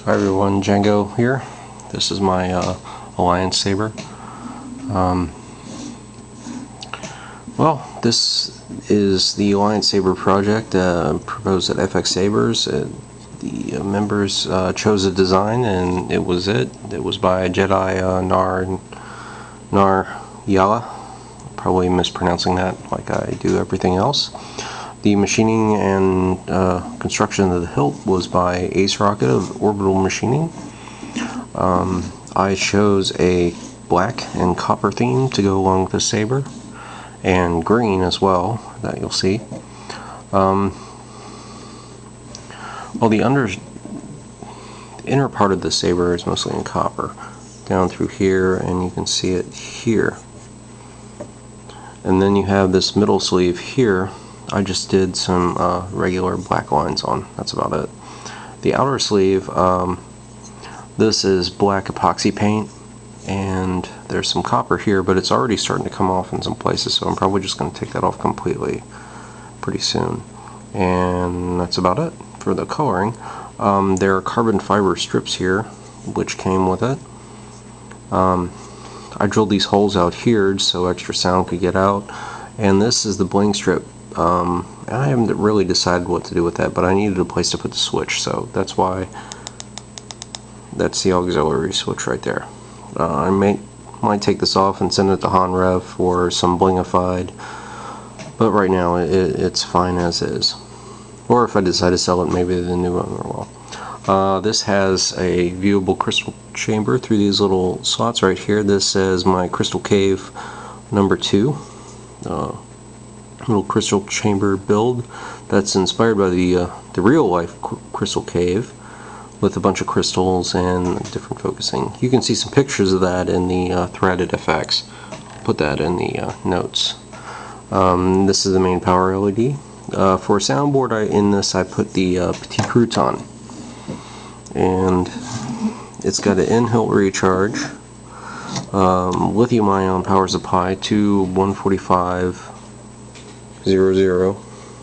Hi everyone, Django here. This is my Alliance Saber. Well, this is the Alliance Saber project proposed at FX Sabers. The members chose a design, and it was it. It was by Jedi Nar Yala. Probably mispronouncing that like I do everything else. The machining and construction of the hilt was by Ace Rocket of Orbital Machining. I chose a black and copper theme to go along with the saber, and green as well, that you'll see. Well, the inner part of the saber is mostly in copper, down through here, and you can see it here. And then you have this middle sleeve here. I just did some regular black lines on. That's about it. The outer sleeve, this is black epoxy paint, and there's some copper here, but it's already starting to come off in some places, so I'm probably just going to take that off completely pretty soon. And that's about it for the coloring. There are carbon fiber strips here, which came with it. I drilled these holes out here so extra sound could get out, and this is the bling strip. I haven't really decided what to do with that, but I needed a place to put the switch, so that's why that's the auxiliary switch right there. I might take this off and send it to Honrev for some blingified, but right now it's fine as is. Or if I decide to sell it, maybe the new one will. This has a viewable crystal chamber through these little slots right here. This says my Crystal Cave #2. Little crystal chamber build that's inspired by the real life crystal cave with a bunch of crystals and different focusing. You can see some pictures of that in the threaded effects. I'll put that in the notes. This is the main power LED. For a soundboard, in this I put the Petit Crouton, and it's got an Hilt recharge, lithium-ion power supply, two 145 00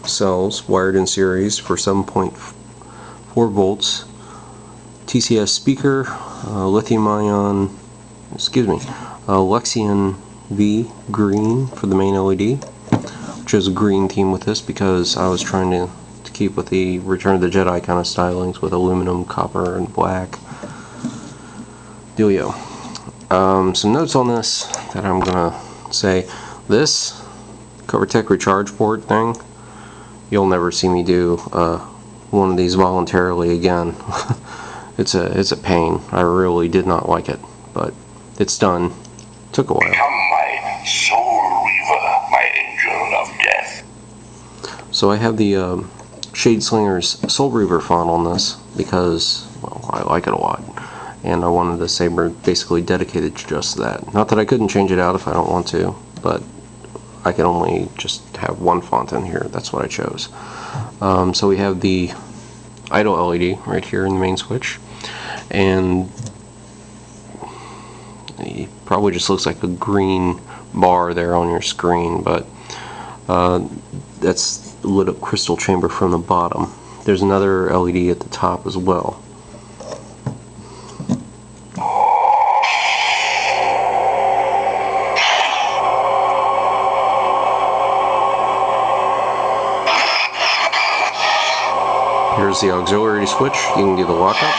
cells wired in series for 7.4 volts, TCS speaker, lithium-ion, Lexion V green for the main LED. Chose a green theme with this because I was trying to keep with the Return of the Jedi kind of stylings with aluminum, copper, and black. Dealio. Some notes on this that I'm gonna say. This CoverTech recharge port thing, you'll never see me do one of these voluntarily again. It's a pain. I really did not like it, but it's done. Took a while. Become my soul reaver, my angel of death. So I have the Shade Slinger's Soul Reaver font on this because, well, I like it a lot, and I wanted the saber basically dedicated to just that. Not that I couldn't change it out if I don't want to, but I can only just have one font in here. That's what I chose. So we have the idle LED right here in the main switch, and it probably just looks like a green bar there on your screen, but that's the lit up crystal chamber from the bottom. There's another LED at the top as well. Here's the auxiliary switch. You can do the lockup.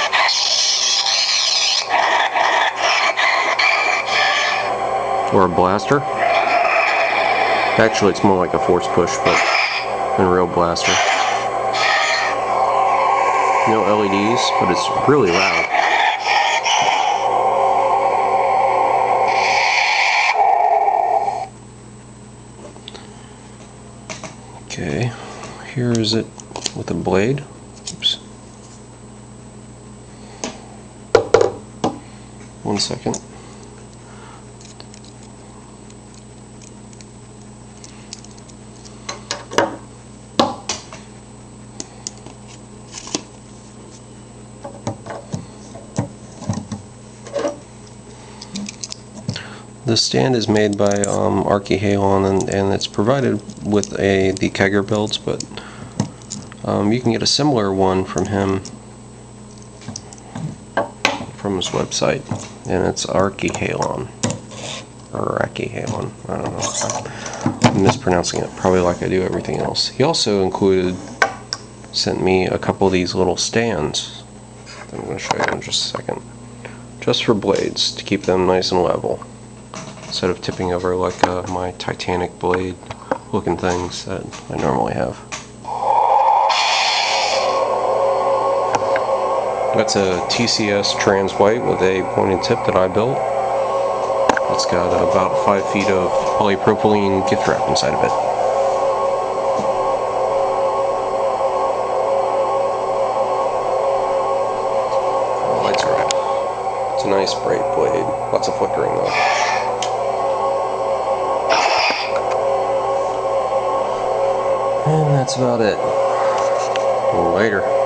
Or a blaster. Actually, it's more like a force push, but than a real blaster. No LEDs, but it's really loud. Okay, here is it with a blade. Oops. 1 second. The stand is made by Archihalon, and it's provided with the Kegger builds, but you can get a similar one from him from his website, and it's Archihalon. Or Archihalon, I don't know. I'm mispronouncing it, probably like I do everything else. He also sent me a couple of these little stands. I'm going to show you in just a second. Just for blades, to keep them nice and level. Instead of tipping over like my Titanic blade looking things that I normally have. That's a TCS trans white with a pointed tip that I built. It's got about 5 feet of polypropylene gift wrap inside of it. The lights are out. It's a nice bright blade. Lots of flickering though. And that's about it. Later.